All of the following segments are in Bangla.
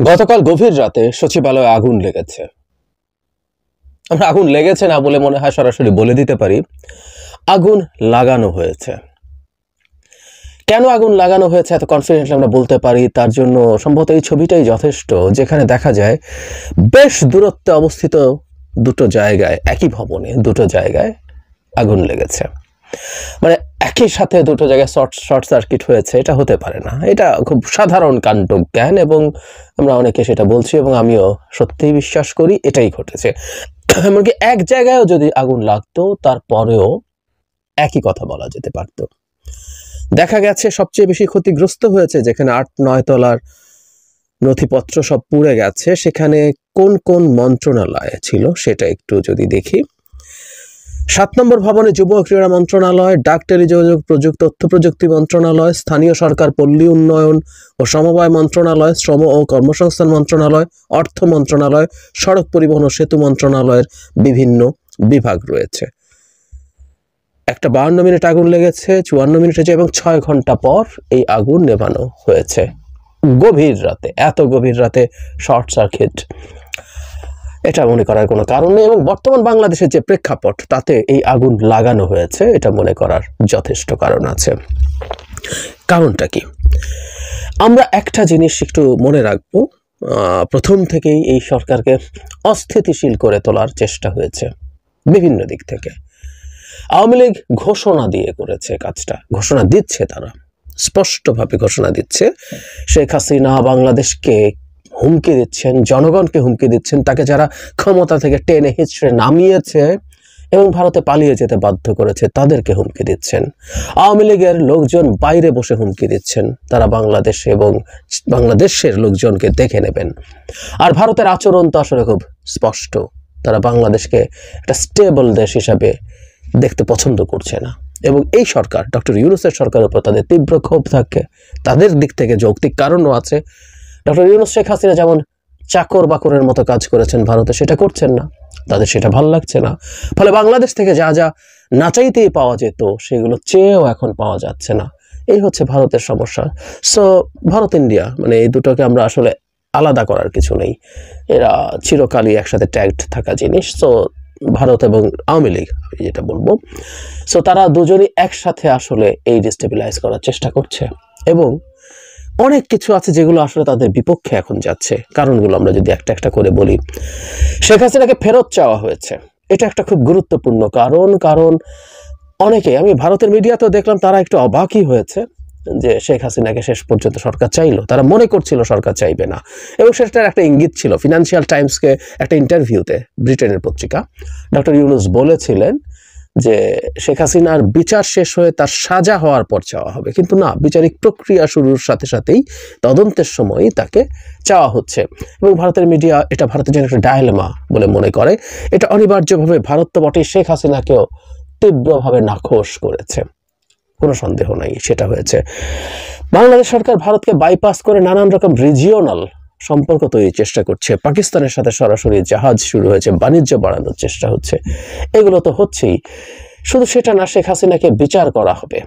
গতকাল গভীর রাতে সচিবালয়ে আগুন লেগেছে। আমরা আগুন লেগেছে না বলে মনে হয় সরাসরি বলে দিতে পারি, আগুন লাগানো হয়েছে। কেন আগুন লাগানো হয়েছে এত কনফিডেন্টলি আমরা বলতে পারি, তার জন্য সম্ভবত এই ছবিটাই যথেষ্ট, যেখানে দেখা যায় বেশ দূরত্বে অবস্থিত দুটো জায়গায়, একই ভবনে দুটো জায়গায় আগুন লেগেছে। মানে একই সাথে দুটো জায়গায় শর্ট সার্কিট হয়েছে, এটা হতে পারে না। এটা খুব সাধারণ কাণ্ডজ্ঞান এবং আমরা অনেকে সেটা বলছি এবং আমিও সত্যিই বিশ্বাস করি এটাই ঘটেছে। এমনকি এক জায়গায়ও যদি আগুন লাগতো তারপরেও একই কথা বলা যেতে পারত। দেখা গেছে সবচেয়ে বেশি ক্ষতিগ্রস্ত হয়েছে যেখানে 8-9 তলার নথিপত্র সব পুড়ে গেছে, সেখানে কোন কোন মন্ত্রণালয় ছিল সেটা একটু যদি দেখি। 7 নম্বর ভবনে যুব ও ক্রীড়া মন্ত্রণালয়, ডাক টেলিযোগাযোগ তথ্য প্রযুক্তি মন্ত্রণালয়, স্থানীয় সরকার পল্লী উন্নয়ন ও সমবায় মন্ত্রণালয়, শ্রম ও কর্মসংস্থান মন্ত্রণালয়, অর্থ মন্ত্রণালয়, সড়ক পরিবহন ও সেতু মন্ত্রণালয়ের বিভিন্ন বিভাগ রয়েছে। একটা 52 মিনিট আগুন লেগেছে, 54 মিনিট হয়েছে এবং 6 ঘন্টা পর এই আগুন নেভানো হয়েছে। গভীর রাতে, এত গভীর রাতে শর্ট সার্কিট, এটা মনে করার কোনো কারণ নেই। এবং বর্তমান বাংলাদেশের যে প্রেক্ষাপট, তাতে এই আগুন লাগানো হয়েছে, এটা মনে করার যথেষ্ট কারণ আছে। কারণটা কি? আমরা একটা জিনিস একটু মনে রাখবো, প্রথম থেকেই এই সরকারকে অস্থিতিশীল করে তোলার চেষ্টা হয়েছে বিভিন্ন দিক থেকে। আওয়ামী লীগ ঘোষণা দিয়ে করেছে কাজটা, ঘোষণা দিচ্ছে, তারা স্পষ্টভাবে ঘোষণা দিচ্ছে শেখ হাসিনা বাংলাদেশকে হুমকি দিচ্ছেন, জনগণকে হুমকি দিচ্ছেন, তাকে যারা ক্ষমতা থেকে টেনে হিচড়ে নামিয়েছে এবং ভারতে পালিয়ে যেতে বাধ্য করেছে তাদেরকে হুমকি দিচ্ছেন। আওয়ামী লীগের লোকজন বাইরে বসে হুমকি দিচ্ছেন তারা বাংলাদেশ এবং বাংলাদেশের লোকজনকে দেখে নেবেন। আর ভারতের আচরণ তো আসলে খুব স্পষ্ট, তারা বাংলাদেশকে একটা স্টেবল দেশ হিসাবে দেখতে পছন্দ করছে না। এবং এই সরকার, ডক্টর ইউনূসের সরকারের উপর তাদের তীব্র ক্ষোভ থাকে। তাদের দিক থেকে যৌক্তিক কারণও আছে। ডক্টর ইউনূস শেখ হাসিনা যেমন চাকর বাকরের মতো কাজ করেছেন ভারতে, সেটা করছেন না, তাদের সেটা ভালো লাগছে না। ফলে বাংলাদেশ থেকে যা যা না চাইতেই পাওয়া যেত সেগুলো চেয়েও এখন পাওয়া যাচ্ছে না। এই হচ্ছে ভারতের সমস্যা। সো ভারত ইন্ডিয়া, মানে এই দুটোকে আমরা আসলে আলাদা করার কিছু নেই, এরা চিরকালই একসাথে ট্যাগড থাকা জিনিস। সো ভারত এবং আওয়ামী লীগ, আমি যেটা বলবো, সো তারা দুজনই একসাথে আসলে এই ডিস্টেবিলাইজ করার চেষ্টা করছে। এবং অনেক কিছু আছে যেগুলো আসলে তাদের বিপক্ষে এখন যাচ্ছে। কারণগুলো আমরা যদি একটা একটা করে বলি, শেখ হাসিনাকে ফেরত চাওয়া হয়েছে, এটা একটা খুব গুরুত্বপূর্ণ কারণ। কারণ অনেকে, আমি ভারতের মিডিয়াতেও দেখলাম, তারা একটু অবাকই হয়েছে যে শেখ হাসিনাকে শেষ পর্যন্ত সরকার চাইলো। তারা মনে করছিল সরকার চাইবে না, এবং সেটার একটা ইঙ্গিত ছিল। ফিনান্সিয়াল টাইমসকে একটা ইন্টারভিউতে, ব্রিটেনের পত্রিকা, ডক্টর ইউনূস বলেছিলেন যে শেখ হাসিনার বিচার শেষ হয়ে তার সাজা হওয়ার পর চাওয়া হবে, কিন্তু না, বিচারিক প্রক্রিয়া শুরুর সাথে সাথেই তদন্তের সময়ই তাকে চাওয়া হচ্ছে। এবং ভারতের মিডিয়া এটা ভারতের জন্য একটা ডায়লেমা বলে মনে করে। এটা অনিবার্যভাবে ভারত তো বটেই, শেখ হাসিনাকেও তীব্রভাবে নাখোশ করেছে, কোনো সন্দেহ নাই সেটা হয়েছে। বাংলাদেশ সরকার ভারতকে বাইপাস করে নানান রকম রিজিওনাল সম্পর্ক তৈরির চেষ্টা করছে। পাকিস্তানের সাথে সরাসরি জাহাজ শুরু হয়েছে, বাণিজ্য বাড়ানোর চেষ্টা হচ্ছে, এগুলো তো হচ্ছেই। শুধু সেটা না, শেখ হাসিনাকে বিচার করা হবে,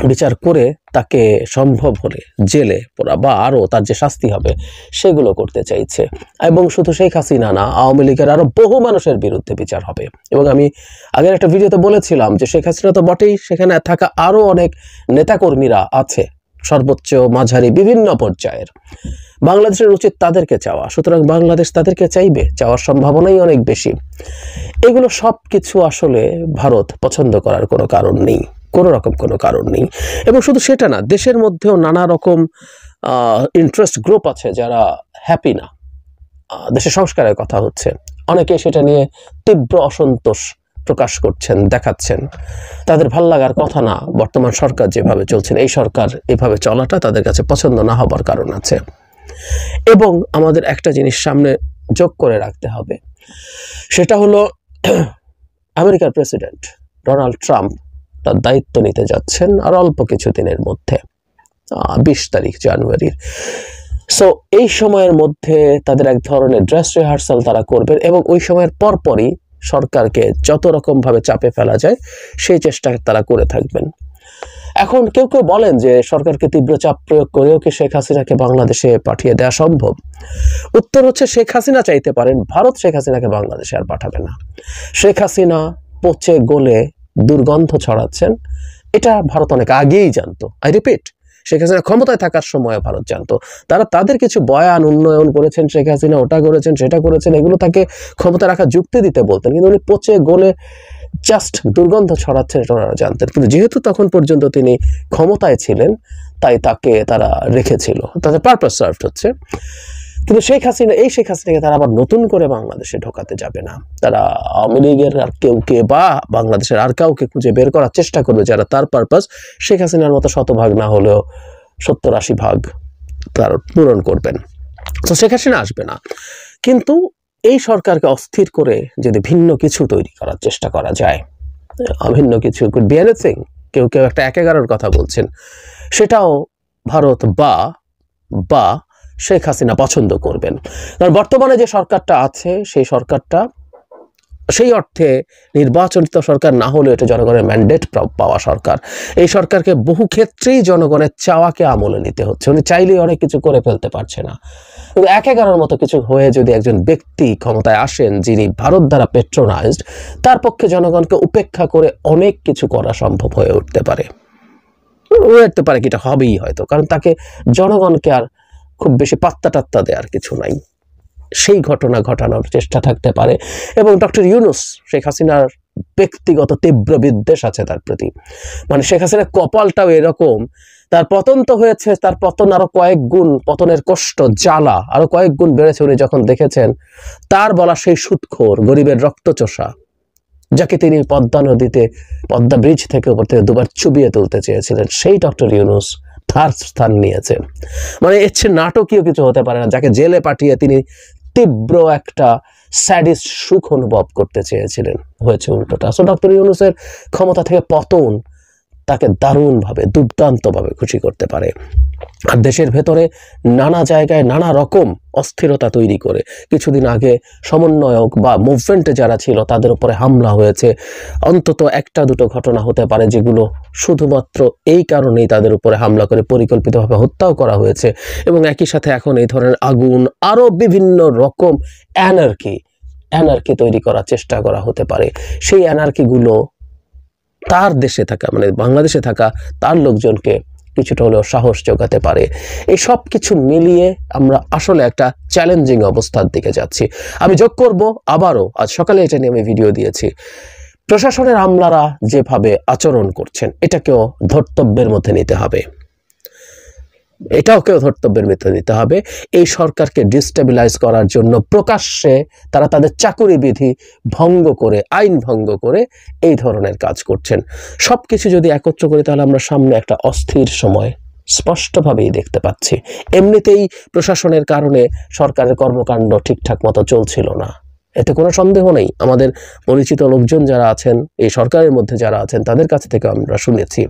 বিচার করে তাকে সম্ভব হলে জেলে পোড়া বা আরও তার যে শাস্তি হবে সেগুলো করতে চাইছে। এবং শুধু শেখ হাসিনা না, আওয়ামী লীগের আরও বহু মানুষের বিরুদ্ধে বিচার হবে। এবং আমি আগের একটা ভিডিওতে বলেছিলাম যে শেখ হাসিনা তো বটেই, সেখানে থাকা আরও অনেক নেতাকর্মীরা আছে, সর্বোচ্চ মাঝারি বিভিন্ন পর্যায়ের। বাংলাদেশের উচিত তাদেরকে চাওয়া, সুতরাং বাংলাদেশ তাদেরকে চাইবে, চাওয়ার সম্ভাবনাই অনেক বেশি। এগুলো সব কিছু আসলে ভারত পছন্দ করার কোনো কারণ নেই, কোনো রকম কোনো কারণ নেই। এবং শুধু সেটা না, দেশের মধ্যেও নানা রকম ইন্টারেস্ট গ্রুপ আছে যারা হ্যাপি না। দেশের সংস্কারের কথা হচ্ছে, অনেকে সেটা নিয়ে তীব্র অসন্তোষ প্রকাশ করছেন, দেখাচ্ছেন। তাদের ভাল লাগার কথা না বর্তমান সরকার যেভাবে চলছেন, এই সরকার এভাবে চলাটা তাদের কাছে পছন্দ না হবার কারণ আছে। এবং আমাদের একটা জিনিস সামনে যোগ করে রাখতে হবে, সেটা হলো আমেরিকার প্রেসিডেন্ট ডোনাল্ড ট্রাম্প তার দায়িত্ব নিতে যাচ্ছেন আর অল্প কিছু দিনের মধ্যে, 20 তারিখ জানুয়ারির। সো এই সময়ের মধ্যে তাদের এক ধরনের ড্রেস রিহার্সাল তারা করবেন এবং ওই সময়ের পরপরই সরকারকে যত রকমভাবে চাপে ফেলা যায় সেই চেষ্টা তারা করে থাকবেন। এখন কেউ কেউ বলেন যে সরকারকে তীব্র চাপ প্রয়োগ করেও কি শেখ হাসিনাকে বাংলাদেশে পাঠিয়ে দেওয়া সম্ভব? উত্তর হচ্ছে শেখ হাসিনা চাইতে পারেন, ভারত শেখ হাসিনাকে বাংলাদেশে আর পাঠাবে না। শেখ হাসিনা পচে গলে দুর্গন্ধ ছড়াচ্ছেন, এটা ভারত অনেক আগেই জানতো। আই রিপিট, শেখ হাসিনা ক্ষমতায় থাকার সময় ভারত জানতো। তারা তাদের কিছু বয়ান উন্নয়ন করেছেন, শেখ হাসিনা ওটা করেছেন সেটা করেছেন, এগুলো তাকে ক্ষমতা রাখার যুক্তি দিতে বলতেন, কিন্তু উনি পচে গলে জাস্ট দুর্গন্ধ ছড়াচ্ছেন এটা ওনারা জানতেন। কিন্তু যেহেতু তখন পর্যন্ত তিনি ক্ষমতায় ছিলেন তাই তাকে তারা রেখেছিল, তাদের পারপাস সার্ভড হচ্ছে। কিন্তু শেখ হাসিনাকে তারা আবার নতুন করে বাংলাদেশে ঢোকাতে যাবে না। তারা আওয়ামী লীগের আর কেউকে বা বাংলাদেশের আর কাউকে খুঁজে বের করার চেষ্টা করবে যারা তার পারপাস শেখ হাসিনার মতো 100 ভাগ না হলেও 70-80 ভাগ তার পূরণ করবেন। তো শেখ হাসিনা আসবে না, কিন্তু এই সরকারকে অস্থির করে যদি ভিন্ন কিছু তৈরি করার চেষ্টা করা যায়, ভিন্ন কিছু কুড বি এনিথিং, কেউ কেউ একটা 1-11 কথা বলছেন, সেটাও ভারত বা শেখ হাসিনা পছন্দ করবেন। কারণ বর্তমানে যে সরকারটা আছে সেই সরকারটা সেই অর্থে নির্বাচিত সরকার না হলেও এটা জনগণের ম্যান্ডেট পাওয়া সরকার। এই সরকারকে বহু ক্ষেত্রেই জনগণের চাওয়াকে আমলে নিতে হচ্ছে। উনি চাইলেই অনেক কিছু করে ফেলতে পারছে না, কিন্তু 1-11 মতো কিছু হয়ে যদি একজন ব্যক্তি ক্ষমতায় আসেন যিনি ভারত দ্বারা পেট্রোনাইজড, তার পক্ষে জনগণকে উপেক্ষা করে অনেক কিছু করা সম্ভব হয়ে উঠতে পারে। কি এটা হবেই হয়তো, কারণ তাকে জনগণকে আর খুব বেশি পাত্তা টাত্তা দেওয়ার কিছু নাই। সেই ঘটনা ঘটানোর চেষ্টা থাকতে পারে। এবং ডক্টর ইউনূস, শেখ হাসিনার ব্যক্তিগত তীব্র বিদ্বেষ আছে তার প্রতি। মানে শেখ হাসিনার কপালটাও এরকম, তার পতন তো হয়েছে, তার পতন আরো কয়েক গুণ, পতনের কষ্ট জ্বালা আরো কয়েক গুণ বেড়েছে উনি যখন দেখেছেন তার বলা সেই সুদখোর গরিবের রক্তচোষা, যাকে তিনি পদ্মা ব্রিজ থেকে উপর থেকে 2বার চুবিয়ে তুলতে চেয়েছিলেন, সেই ডক্টর ইউনূস তার স্থান নিয়েছে। মানে এর চেয়ে নাটকীয় কিছু হতে পারে না, যাকে জেলে পাঠিয়ে তিনি তীব্র একটা স্যাডিস্ট সুখ অনুভব করতে চেয়েছিলেন, হয়েছে উল্টোটা। সো ডক্টর ইউনূসের ক্ষমতা থেকে পতন তাকে দারুণভাবে দুর্দান্তভাবে খুশি করতে পারে। আর দেশের ভেতরে নানা জায়গায় নানা রকম অস্থিরতা তৈরি করে, কিছুদিন আগে সমন্বয়ক বা মুভমেন্টে যারা ছিল তাদের উপরে হামলা হয়েছে। অন্তত 1-2 ঘটনা হতে পারে যেগুলো শুধুমাত্র এই কারণেই তাদের উপরে হামলা করে পরিকল্পিতভাবে হত্যাও করা হয়েছে। এবং একই সাথে এখন এই ধরনের আগুন, আরো বিভিন্ন রকম অ্যানার্কি তৈরি করার চেষ্টা করা হতে পারে। সেই অ্যানার্কিগুলো তার দেশে থাকা, মানে বাংলাদেশে থাকা তার লোকজনকে কিছুটা হলেও সাহস যোগাতে পারে। এই সব কিছু মিলিয়ে আমরা আসলে একটা চ্যালেঞ্জিং অবস্থার দিকে যাচ্ছি। আমি যোগ করব, আবারও আজ সকালে এটা নিয়ে আমি ভিডিও দিয়েছি, প্রশাসনের আমলারা যেভাবে আচরণ করছেন এটাকেও ধর্তব্যের মধ্যে নিতে হবে, এই সরকারকে ডিস্টেবিলাইজ করার জন্য প্রকাশ্যে তারা তাদের চাকুরি বিধি ভঙ্গ করে, আইন ভঙ্গ করে এই ধরনের কাজ করছেন। সবকিছু যদি একত্র করি তাহলে আমরা সামনে একটা অস্থির সময় স্পষ্টভাবেই দেখতে পাচ্ছি। এমনিতেই প্রশাসনের কারণে সরকারের কর্মকাণ্ড ঠিকঠাক মতো চলছিল না, এতে কোনো সন্দেহ নেই। আমাদের পরিচিত লোকজন যারা আছেন, এই সরকারের মধ্যে যারা আছেন, তাদের কাছ থেকে আমরা শুনেছি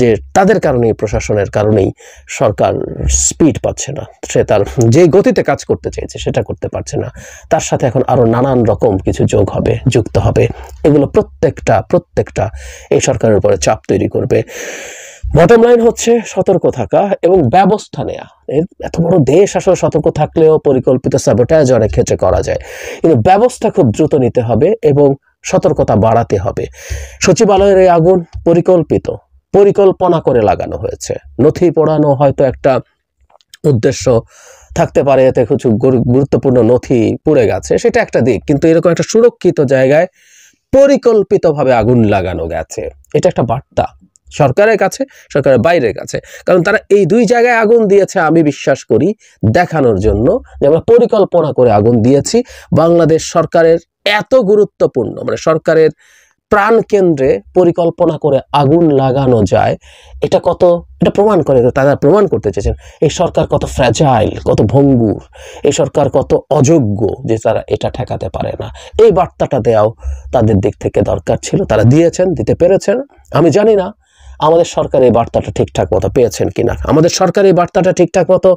যে তাদের কারণেই, প্রশাসনের কারণেই সরকার স্পিড পাচ্ছে না, সে তার যে গতিতে কাজ করতে চাইছে সেটা করতে পারছে না। তার সাথে এখন আরো নানান রকম কিছু যুক্ত হবে, এগুলো প্রত্যেকটা এই সরকারের উপরে চাপ তৈরি করবে। বটম লাইন হচ্ছে সতর্ক থাকা এবং ব্যবস্থা নেওয়া। এত বড় দেশ আসলে সতর্ক থাকলেও পরিকল্পিত স্যাবোটাজ অনেক ক্ষেত্রে করা যায়, কিন্তু ব্যবস্থা খুব দ্রুত নিতে হবে এবং সতর্কতা বাড়াতে হবে। সচিবালয়ের এই আগুন পরিকল্পনা করে লাগানো হয়েছে। নথি পোড়ানো হয়তো একটা উদ্দেশ্য থাকতে পারে, এতে কিছু গুরুত্বপূর্ণ নথি পুড়ে গেছে, সেটা একটা দিক, কিন্তু এরকম একটা সুরক্ষিত জায়গায় পরিকল্পিতভাবে আগুন লাগানো গেছে, এটা একটা বার্তা সরকারের কাছে, সরকারের বাইরের কাছে। কারণ তারা এই 2 জায়গায় আগুন দিয়েছে আমি বিশ্বাস করি দেখানোর জন্য যে আমরা পরিকল্পনা করে আগুন দিয়েছি। বাংলাদেশ সরকারের এত গুরুত্বপূর্ণ, মানে সরকারের প্রাণ কেন্দ্রে পরিকল্পনা করে আগুন লাগানো যায়, এটা প্রমাণ করে, তারা প্রমাণ করতে চেয়েছেন এই সরকার কত ফ্র্যাজাইল, কত ভঙ্গুর, এই সরকার কত অযোগ্য যে তারা এটা ঠেকাতে পারে না। এই বার্তাটা দেওয়াও তাদের দিক থেকে দরকার ছিল, তারা দিতে পেরেছেন। আমি জানি না আমাদের সরকার এই বার্তাটা ঠিকঠাক মতো পেয়েছেন কিনা, আমাদের সরকার এই বার্তাটা ঠিকঠাক মতো,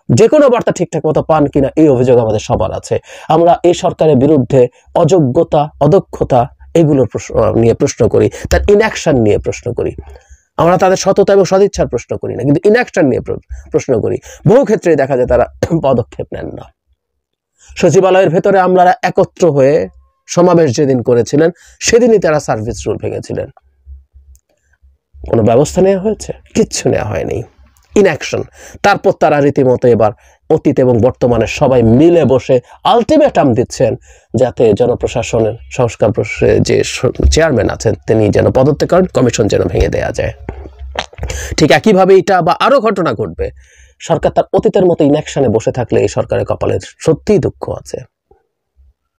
যে কোনো বার্তা ঠিকঠাক মতো পান কিনা, এই অভিযোগ আমাদের সবার আছে। আমরা এই সরকারের বিরুদ্ধে অযোগ্যতা, অদক্ষতা এগুলোর নিয়ে প্রশ্ন করি, তার ইনঅ্যাকশন নিয়ে প্রশ্ন করি। আমরা তাদের সততা এবং সদিচ্ছার প্রশ্ন করি না, কিন্তু ইনঅ্যাকশন নিয়ে প্রশ্ন করি। বহু ক্ষেত্রে দেখা যায় তারা পদক্ষেপ নেন না। সচিবালয়ের ভেতরে আমলারা একত্র হয়ে সমাবেশ যেদিন করেছিলেন সেদিনই তারা সার্ভিস রুল ভেঙেছিলেন। কোনো ব্যবস্থা নেওয়া হয়েছে? কিচ্ছু নেওয়া হয়নি, ইনঅ্যাকশন। তারপর তারা রীতিমতো এবার অতীত এবং বর্তমানে সবাই মিলে বসে আলটিমেটাম দিচ্ছেন যাতে জনপ্রশাসনের সংস্কার যে চেয়ারম্যান আছেন তিনি যেন পদত্যাগ করেন, কমিশন যেন ভেঙে দেওয়া যায়। ঠিক একইভাবে এটা বা আরো ঘটনা ঘটবে। সরকার তার অতীতের মতো ইনঅ্যাকশনে বসে থাকলে এই সরকারের কপালে সত্যিই দুঃখ আছে।